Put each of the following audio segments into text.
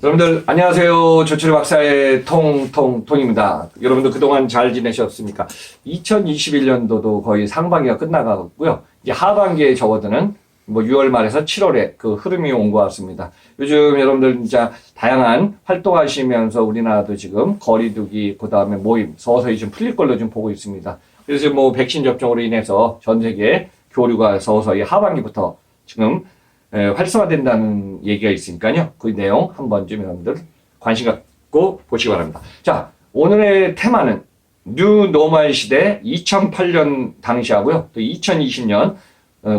여러분들 안녕하세요. 조철 박사의 통통통입니다. 여러분들 그동안 잘 지내셨습니까? 2021년도도 거의 상반기가 끝나가고요. 이제 하반기에 접어드는 6월 말에서 7월에 그 흐름이 온 것 같습니다. 요즘 여러분들 진짜 다양한 활동하시면서 우리나라도 지금 거리두기, 그 다음에 모임 서서히 좀 풀릴 걸로 좀 보고 있습니다. 그래서 백신 접종으로 인해서 전 세계 교류가 서서히 하반기부터 지금 활성화된다는 얘기가 있으니까요. 그 내용 한번 좀 여러분들 관심 갖고 보시기 바랍니다. 자, 오늘의 테마는 뉴 노멀 시대 2008년 당시하고요. 또 2020년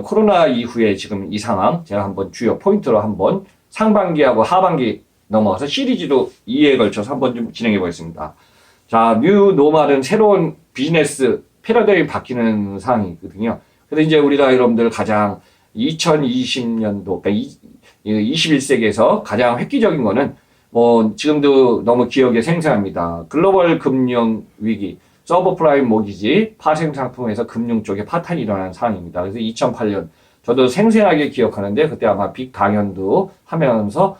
코로나 이후에 지금 이 상황 제가 한번 주요 포인트로 한번 상반기하고 하반기 넘어가서 시리즈로 2회에 걸쳐서 한번 좀 진행해 보겠습니다. 자, 뉴 노멀은 새로운 비즈니스 패러다임이 바뀌는 상황이거든요. 그래서 이제 우리가 여러분들 가장 2020년도, 그러니까 21세기에서 가장 획기적인 거는 지금도 너무 기억에 생생합니다. 글로벌 금융 위기, 서브프라임 모기지, 파생 상품에서 금융 쪽에 파탄이 일어난 상황입니다. 그래서 2008년 저도 생생하게 기억하는데 그때 아마 빅 강연도 하면서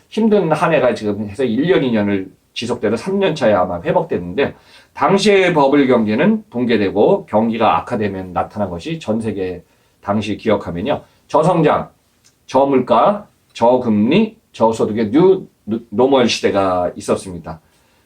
힘든 한 해가 지금 해서 1년, 2년을 지속되는 3년 차에 아마 회복됐는데 당시의 버블 경기는 붕괴되고 경기가 악화되면 나타난 것이 전 세계 당시 기억하면요. 저성장, 저물가, 저금리, 저소득의 뉴 노멀 시대가 있었습니다.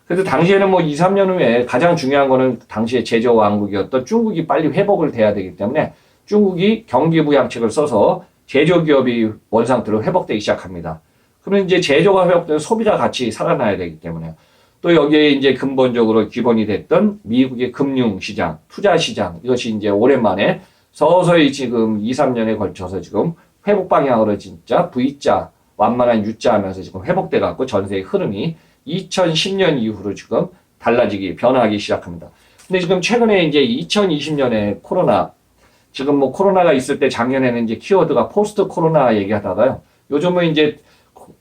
그래서 당시에는 2, 3년 후에 가장 중요한 거는 당시에 제조 왕국이었던 중국이 빨리 회복을 돼야 되기 때문에 중국이 경기 부양책을 써서 제조기업이 원상태로 회복되기 시작합니다. 그러면 이제 제조가 회복되면 소비가 같이 살아나야 되기 때문에 또 여기에 이제 근본적으로 기본이 됐던 미국의 금융시장, 투자시장 이것이 이제 오랜만에 서서히 지금 2, 3년에 걸쳐서 지금 회복 방향으로 진짜 V자, 완만한 U자 하면서 지금 회복돼 갖고 전세의 흐름이 2010년 이후로 지금 달라지기, 변화하기 시작합니다. 근데 지금 최근에 이제 2020년에 코로나, 지금 코로나가 있을 때 작년에는 이제 키워드가 포스트 코로나 얘기하다가요. 요즘은 이제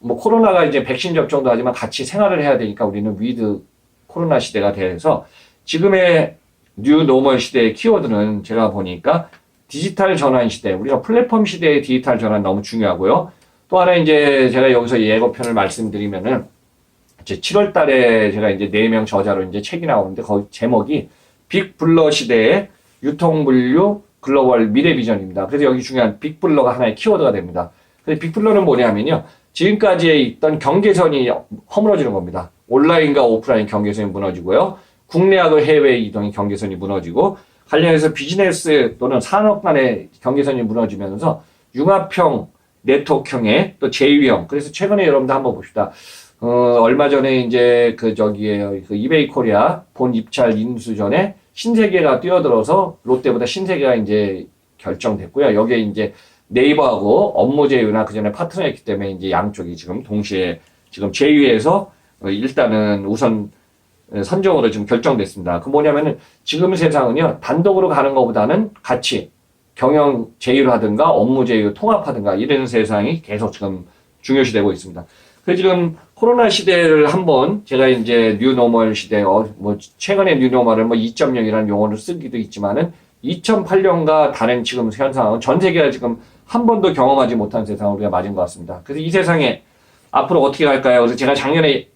코로나가 이제 백신 접종도 하지만 같이 생활을 해야 되니까 우리는 위드 코로나 시대가 돼서 지금의 뉴 노멀 시대의 키워드는 제가 보니까 디지털 전환 시대, 우리가 플랫폼 시대의 디지털 전환 너무 중요하고요. 또 하나 이제 제가 여기서 예고편을 말씀드리면은 이제 7월 달에 제가 이제 4명 저자로 이제 책이 나오는데 거기 제목이 빅블러 시대의 유통물류 글로벌 미래 비전입니다. 그래서 여기 중요한 빅블러가 하나의 키워드가 됩니다. 그래서 빅블러는 뭐냐면요. 지금까지 있던 경계선이 허물어지는 겁니다. 온라인과 오프라인 경계선이 무너지고요. 국내하고 해외 이동의 경계선이 무너지고 관련해서 비즈니스 또는 산업 간의 경계선이 무너지면서 융합형, 네트워크형의 또 제2형. 그래서 최근에 여러분들 한번 봅시다. 얼마 전에 이제 그 이베이 코리아 본 입찰 인수 전에 신세계가 뛰어들어서 롯데보다 신세계가 이제 결정됐고요. 여기에 이제 네이버하고 업무 제휴나 그 전에 파트너였기 때문에 이제 양쪽이 지금 동시에 지금 제휴에서 일단은 우선 선정으로 지금 결정됐습니다. 그 뭐냐면은 지금 세상은요, 단독으로 가는 것보다는 같이 경영 제휴를 하든가 업무 제휴 통합하든가 이런 세상이 계속 지금 중요시되고 있습니다. 그래서 지금 코로나 시대를 한번 제가 이제 뉴 노멀 시대, 최근에 뉴 노멀을 2.0이라는 용어를 쓰기도 있지만은 2008년과 다른 지금 현상은 전 세계가 지금 한 번도 경험하지 못한 세상을 우리가 맞은 것 같습니다. 그래서 이 세상에 앞으로 어떻게 갈까요? 그래서 제가 작년에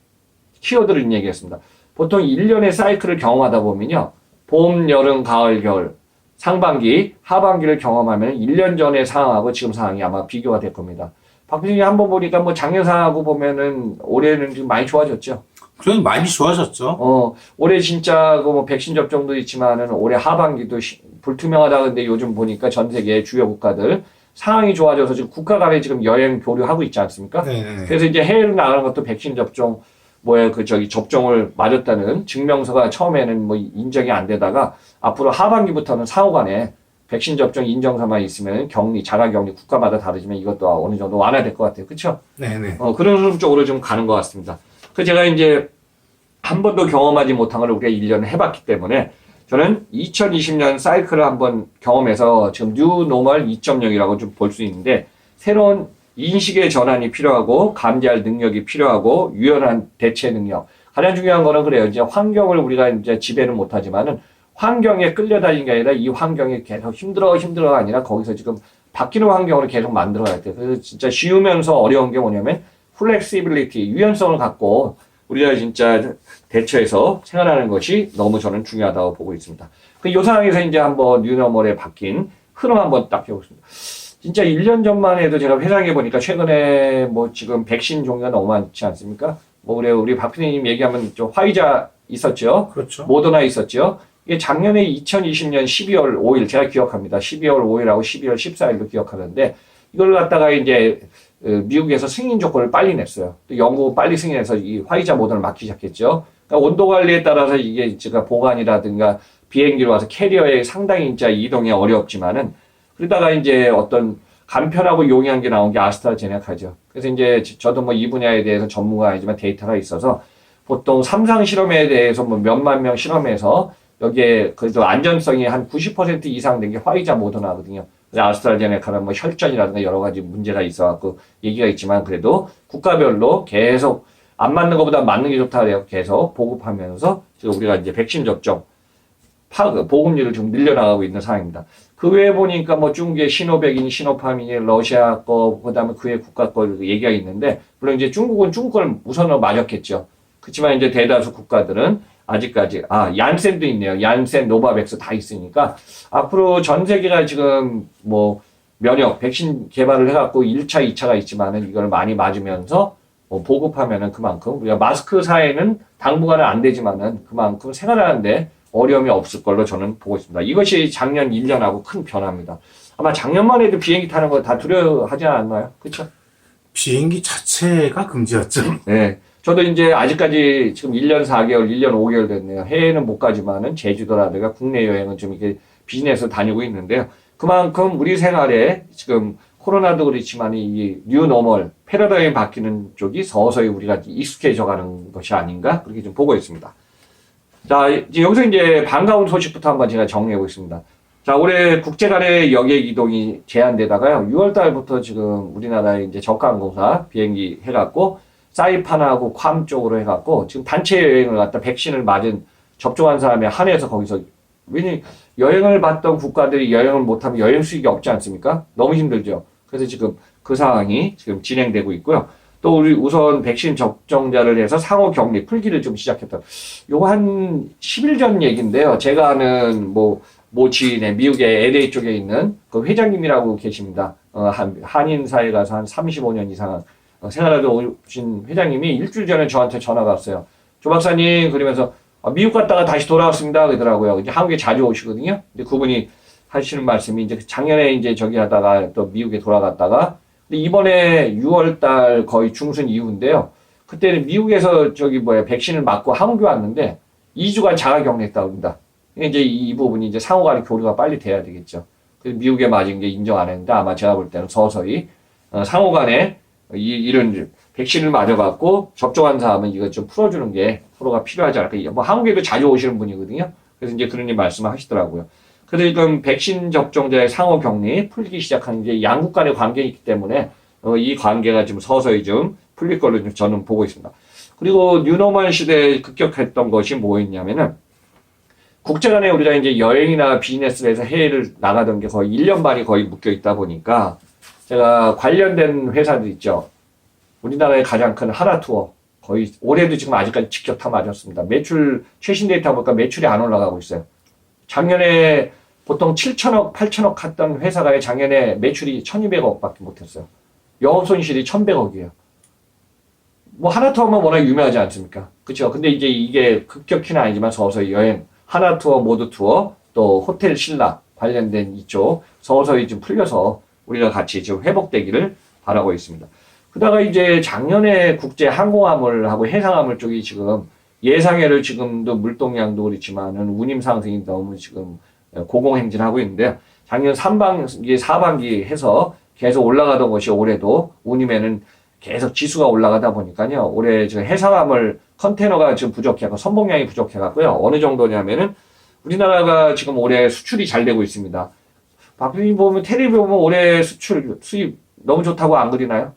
키워드를 얘기했습니다. 보통 1년의 사이클을 경험하다 보면요. 봄, 여름, 가을, 겨울, 상반기, 하반기를 경험하면 1년 전의 상황하고 지금 상황이 아마 비교가 될 겁니다. 박근혜 한번 보니까 작년 상황하고 보면은 올해는 좀 많이 좋아졌죠. 그럼 많이 좋아졌죠. 올해 진짜 백신 접종도 있지만은 올해 하반기도 불투명하다. 근데 요즘 보니까 전 세계 주요 국가들 상황이 좋아져서 지금 국가 간에 지금 여행 교류하고 있지 않습니까? 네네. 그래서 이제 해외로 나가는 것도 백신 접종, 접종을 맞았다는 증명서가 처음에는 인정이 안 되다가 앞으로 하반기부터는 상호 간에 백신 접종 인정서만 있으면 격리, 자가격리 국가마다 다르지만 이것도 어느 정도 완화될 것 같아요. 그쵸? 네네. 그런 흐름 쪽으로 좀 가는 것 같습니다. 그 제가 이제 한 번도 경험하지 못한 걸 우리가 1년 해봤기 때문에 저는 2020년 사이클을 한번 경험해서 지금 뉴 노멀 2.0이라고 좀 볼 수 있는데 새로운 인식의 전환이 필요하고 감지할 능력이 필요하고 유연한 대체 능력. 가장 중요한 거는 그래요. 이제 환경을 우리가 이제 지배는 못하지만은 환경에 끌려다니는 게 아니라 이 환경이 계속 힘들어가 아니라 거기서 지금 바뀌는 환경으로 계속 만들어야 돼요. 그래서 진짜 쉬우면서 어려운 게 뭐냐면 플렉시빌리티, 유연성을 갖고 우리가 진짜 대처해서 생활하는 것이 너무 저는 중요하다고 보고 있습니다. 이 상황에서 이제 한번 뉴노멀에 바뀐 흐름 한번 딱 해보겠습니다. 진짜 1년 전만 해도 제가 회상해 보니까 최근에 뭐 지금 백신 종류가 너무 많지 않습니까? 뭐 그래 우리 박 PD님 얘기하면 좀 화이자 있었죠. 그렇죠. 모더나 있었죠. 이게 작년에 2020년 12월 5일 제가 기억합니다. 12월 5일하고 12월 14일도 기억하는데 이걸 갖다가 이제 미국에서 승인 조건을 빨리 냈어요. 또 영국 빨리 승인해서 이 화이자 모더를 맞기 시작했죠. 그러니까 온도 관리에 따라서 이게 제가 보관이라든가 비행기로 와서 캐리어에 상당히 진짜 이동이 어렵지만은 그러다가 이제 어떤 간편하고 용이한 게 나온 게 아스트라제네카죠. 그래서 이제 저도 뭐 이 분야에 대해서 전문가 아니지만 데이터가 있어서 보통 3상 실험에 대해서 뭐 몇만 명 실험해서 여기에 그래도 안전성이 한 90% 이상 된 게 화이자 모더나거든요. 아스트라제네카는 뭐 혈전이라든가 여러 가지 문제가 있어갖고 얘기가 있지만 그래도 국가별로 계속 안 맞는 것보다 맞는 게 좋다 그래요. 계속 보급하면서 지금 우리가 이제 백신 접종 보급률을 좀 늘려나가고 있는 상황입니다. 그 외에 보니까 뭐 중국의 시노백이니 시노팜이니 러시아 거 그다음에 그외 국가 거 얘기가 있는데 물론 이제 중국은 중국 걸 우선으로 맞았겠죠. 그렇지만 이제 대다수 국가들은 아직까지 얀센도 있네요. 얀센, 노바백스 다 있으니까 앞으로 전 세계가 지금 뭐 면역 백신 개발을 해갖고 1차, 2차가 있지만은 이걸 많이 맞으면서 뭐 보급하면은 그만큼 우리가 마스크 사회는 당분간은 안 되지만은 그만큼 생활하는데 어려움이 없을 걸로 저는 보고 있습니다. 이것이 작년 1년하고 큰 변화입니다. 아마 작년만 해도 비행기 타는 거 다 두려워하지 않았나요? 그렇죠? 비행기 자체가 금지였죠. 네. 저도 이제 아직까지 지금 1년 4개월, 1년 5개월 됐네요. 해외는 못 가지만은 제주도라든가 국내 여행은 좀 이렇게 비즈니스로 다니고 있는데요. 그만큼 우리 생활에 지금 코로나도 그렇지만 이 뉴노멀 패러다임이 바뀌는 쪽이 서서히 우리가 익숙해져 가는 것이 아닌가 그렇게 좀 보고 있습니다. 자, 이제 여기서 이제 반가운 소식부터 한번 제가 정리해 보겠습니다. 자, 올해 국제 간의 여객 이동이 제한되다가요. 6월 달부터 지금 우리나라의 이제 저가항공사 비행기 해갖고 사이판하고 괌 쪽으로 해갖고 지금 단체 여행을 갖다 백신을 맞은 접종한 사람에 한해서 거기서 왜냐면 여행을 봤던 국가들이 여행을 못하면 여행 수익이 없지 않습니까? 너무 힘들죠. 그래서 지금 그 상황이 지금 진행되고 있고요. 또 우리 우선 백신 접종자를 해서 상호 격리 풀기를 좀 시작했다. 요거 한 10일 전 얘기인데요. 제가 아는 모 지인의 미국의 LA 쪽에 있는 그 회장님이라고 계십니다. 한인사에 가서 한 35년 이상 생활하다 오신 회장님이 일주일 전에 저한테 전화가 왔어요. 조 박사님, 그러면서 미국 갔다가 다시 돌아왔습니다. 그러더라고요. 이제 한국에 자주 오시거든요. 근데 그분이 하시는 말씀이 이제 작년에 이제 저기 하다가 또 미국에 돌아갔다가 근데 이번에 6월 달 거의 중순 이후인데요. 그때는 미국에서 백신을 맞고 한국에 왔는데 2주간 자가 격리했다고 합니다. 이제 이 부분이 이제 상호 간의 교류가 빨리 돼야 되겠죠. 그래서 미국에 맞은 게 인정 안 했는데 아마 제가 볼 때는 서서히 상호 간에 이런 백신을 맞아갖고 접종한 사람은 이거 좀 풀어주는 게 서로가 필요하지 않을까. 뭐 한국에도 자주 오시는 분이거든요. 그래서 이제 그런 말씀을 하시더라고요. 그래서 지금 백신 접종자의 상호 격리 풀기 시작한 이제 양국 간의 관계가 있기 때문에 이 관계가 지금 서서히 좀 풀릴 걸로 저는 보고 있습니다. 그리고 뉴노멀 시대에 급격했던 것이 뭐였냐면은 국제 간에 우리가 이제 여행이나 비즈니스를 해서 해외를 나가던 게 거의 1년 반이 거의 묶여 있다 보니까 제가 관련된 회사들 있죠. 우리나라의 가장 큰 하나투어 거의 올해도 지금 아직까지 직격타 맞았습니다. 매출 최신 데이터 보니까 매출이 안 올라가고 있어요. 작년에 보통 7천억, 8천억 갔던 회사가 작년에 매출이 1,200억밖에 못했어요. 영업 손실이 1,100억이에요. 뭐 하나투어만 워낙 유명하지 않습니까? 그렇죠? 근데 이제 이게 급격히는 아니지만 서서히 여행, 하나투어, 모드투어, 또 호텔 신라 관련된 이쪽 서서히 좀 풀려서 우리가 같이 지금 회복되기를 바라고 있습니다. 그러다가 이제 작년에 국제 항공화물하고 해상화물 쪽이 지금 예상외를 지금도 물동량도 그렇지만은 운임 상승이 너무 지금 고공행진하고 있는데요. 작년 3반기, 4반기 해서 계속 올라가던 것이 올해도 운임에는 계속 지수가 올라가다 보니까요. 올해 지금 해상화물 컨테이너가 지금 부족해서 선봉량이 부족해갖고요. 어느 정도냐면은 우리나라가 지금 올해 수출이 잘 되고 있습니다. 박빈님 보면 텔레비 보면 올해 수출 수입 너무 좋다고 안 그리나요?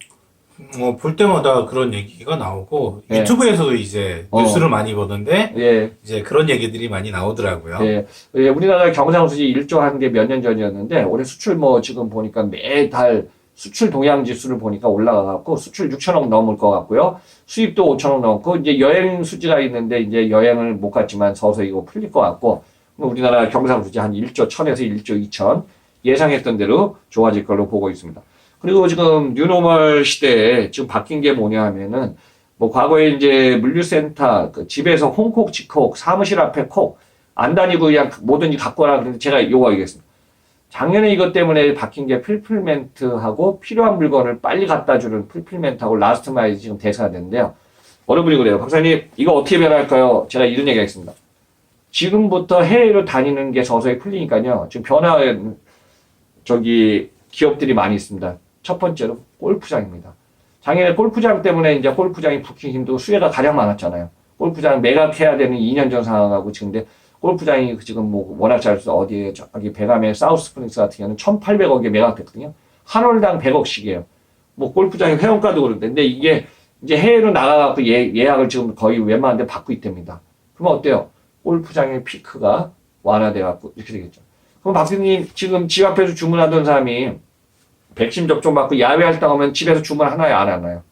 볼 때마다 그런 얘기가 나오고 예. 유튜브에서도 이제 뉴스를 많이 보는데 예. 이제 그런 얘기들이 많이 나오더라고요. 예. 예, 우리나라 경상수지 1조 한 게 몇 년 전이었는데 올해 수출 뭐 지금 보니까 매달 수출 동향 지수를 보니까 올라가갖고 수출 6천억 넘을 것 같고요. 수입도 5천억 넘고 이제 여행 수지가 있는데 이제 여행을 못 갔지만 서서히 이거 풀릴 것 같고 우리나라 경상수지 한 1조 1000에서 1조 2000 예상했던 대로 좋아질 걸로 보고 있습니다. 그리고 지금 뉴노멀 시대에 지금 바뀐 게 뭐냐 하면은 뭐 과거에 이제 물류센터 그 집에서 홈콕 직콕 사무실 앞에 콕 안 다니고 그냥 뭐든지 갖고 와라 그랬는데 제가 요거 얘기했습니다. 작년에 이것 때문에 바뀐 게 풀필멘트하고 필요한 물건을 빨리 갖다 주는 풀필멘트하고 라스트 마일이 지금 대세가 됐는데요. 어느 분이 그래요. 박사님 이거 어떻게 변할까요? 제가 이런 얘기 하겠습니다. 지금부터 해외로 다니는 게 서서히 풀리니까요. 지금 기업들이 많이 있습니다. 첫 번째로 골프장입니다. 작년에 골프장 때문에 이제 골프장이 부킹 힘들고 수혜가 가장 많았잖아요. 골프장 매각해야 되는 2년 전 상황하고 지금 근데 골프장이 지금 뭐 워낙 잘 써 어디에 저기 베가메 사우스 스프링스 같은 경우는 1,800억에 매각됐거든요. 한 홀당 100억씩이에요. 뭐 골프장이 회원가도 그런데 근데 이게 이제 해외로 나가갖고 예약을 지금 거의 웬만한 데 받고 있답니다. 그러면 어때요? 골프장의 피크가 완화돼갖고 이렇게 되겠죠. 그럼 박사님 지금 집 앞에서 주문하던 사람이 백신 접종 받고 야외 활동하면 집에서 주문 하나요 안 하나요?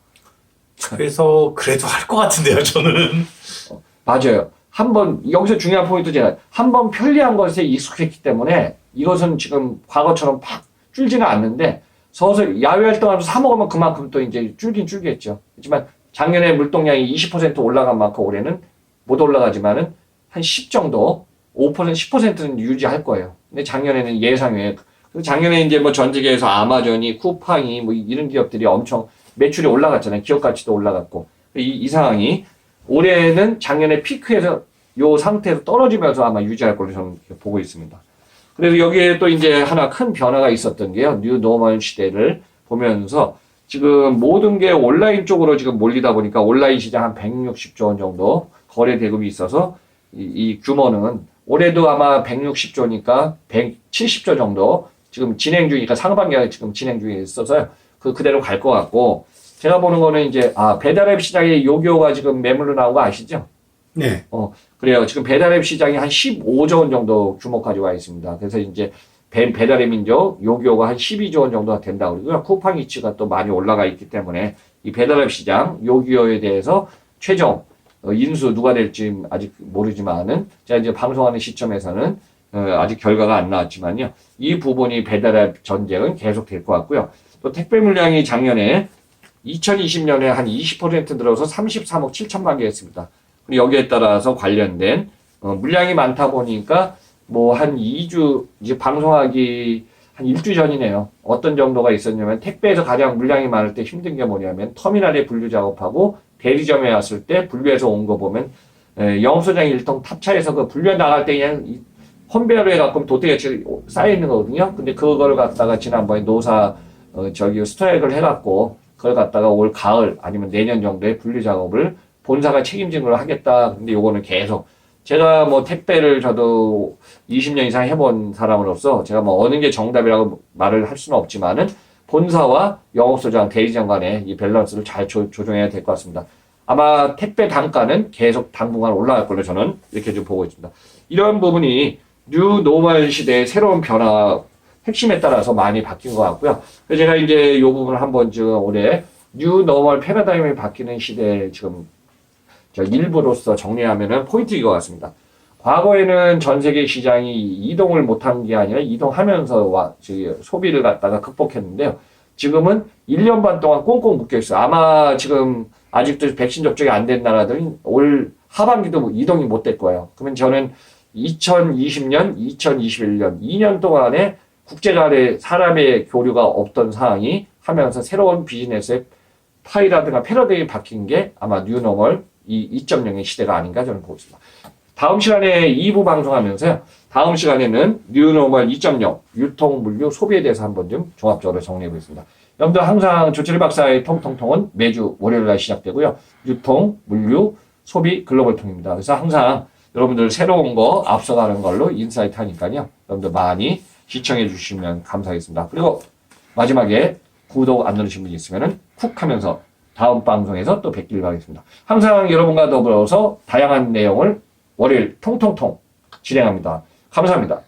그래서 그래도 할 것 같은데요, 저는. 맞아요. 여기서 중요한 포인트 제가 한번 편리한 것에 익숙했기 때문에 이것은 지금 과거처럼 팍 줄지는 않는데 서서히 야외 활동하면서 사 먹으면 그만큼 또 이제 줄겠죠. 하지만 작년에 물동량이 20% 올라간 만큼 올해는 못 올라가지만은 한 10 정도, 5%, 10%는 유지할 거예요. 근데 작년에는 예상외. 작년에 이제 뭐 전 세계에서 아마존이, 쿠팡이 뭐 이런 기업들이 엄청 매출이 올라갔잖아요. 기업 가치도 올라갔고. 이 상황이 올해는 작년에 피크에서 요 상태에서 떨어지면서 아마 유지할 걸로 저는 보고 있습니다. 그래서 여기에 또 이제 하나 큰 변화가 있었던 게요. 뉴 노멀 시대를 보면서 지금 모든 게 온라인 쪽으로 지금 몰리다 보니까 온라인 시장 한 160조 원 정도 거래 대금이 있어서 이 규모는 올해도 아마 160조니까 170조 정도 지금 진행 중이니까 상반기가 지금 진행 중에 있어서요. 그대로 갈 것 같고 제가 보는 거는 이제 배달앱 시장에 요기요가 지금 매물로 나온 거 아시죠? 네. 그래요. 지금 배달앱 시장이 한 15조 원 정도 규모까지 와 있습니다. 그래서 이제 배달의 민족 요기요가 한 12조 원 정도가 된다고 그러고요. 쿠팡이츠가 또 많이 올라가 있기 때문에 이 배달앱 시장 요기요에 대해서 최종 인수 누가 될지 아직 모르지만은 제가 이제 방송하는 시점에서는 아직 결과가 안 나왔지만요. 이 부분이 배달앱 전쟁은 계속 될 것 같고요. 또 택배 물량이 작년에 2020년에 한 20% 늘어서 33억 7천만 개 했습니다. 그리고 여기에 따라서 관련된 물량이 많다 보니까 뭐 한 2주 이제 방송하기 한 일주 전이네요. 어떤 정도가 있었냐면 택배에서 가장 물량이 많을 때 힘든 게 뭐냐면 터미널에 분류 작업하고 대리점에 왔을 때 분류해서 온 거 보면 영업소장 일통 탑차에서 그 분류해 나갈 때 그냥 컨베이어로 해갖고 도태같이 쌓여 있는 거거든요. 근데 그걸 갖다가 지난번에 노사 스트라이크를 해갖고 그걸 갖다가 올 가을 아니면 내년 정도에 분류 작업을 본사가 책임지는 걸 하겠다. 근데 요거는 계속 제가 뭐 택배를 저도 20년 이상 해본 사람으로서 제가 뭐 어느 게 정답이라고 말을 할 수는 없지만은 본사와 영업소장, 대리점 간의 이 밸런스를 잘 조정해야 될 것 같습니다. 아마 택배 단가는 계속 당분간 올라갈 걸로 저는 이렇게 좀 보고 있습니다. 이런 부분이 뉴 노멀 시대의 새로운 변화 핵심에 따라서 많이 바뀐 것 같고요. 그래서 제가 이제 이 부분을 한번 지금 올해 뉴 노멀 패러다임이 바뀌는 시대에 지금 일부로서 정리하면은 포인트 이거 같습니다. 과거에는 전 세계 시장이 이동을 못한 게 아니라 이동하면서 소비를 갖다가 극복했는데요. 지금은 1년 반 동안 꽁꽁 묶여 있어요. 아마 지금 아직도 백신 접종이 안 된 나라들은 올 하반기도 이동이 못 될 거예요. 그러면 저는 2020년, 2021년 2년 동안에 국제 간의 사람의 교류가 없던 상황이 하면서 새로운 비즈니스의 파이라든가 패러다임이 바뀐 게 아마 뉴노멀 2.0의 시대가 아닌가 저는 보고 있습니다. 다음 시간에 2부 방송하면서요. 다음 시간에는 뉴노멀 2.0 유통, 물류, 소비에 대해서 한번 좀 종합적으로 정리해 보겠습니다. 여러분들 항상 조철희 박사의 통통통은 매주 월요일날 시작되고요. 유통, 물류, 소비, 글로벌 통입니다. 그래서 항상 여러분들 새로운 거 앞서가는 걸로 인사이트 하니까요. 여러분들 많이 시청해 주시면 감사하겠습니다. 그리고 마지막에 구독 안 누르신 분이 있으면 쿡 하면서 다음 방송에서 또 뵙길 바라겠습니다. 항상 여러분과 더불어서 다양한 내용을 월요일 통통통 진행합니다. 감사합니다.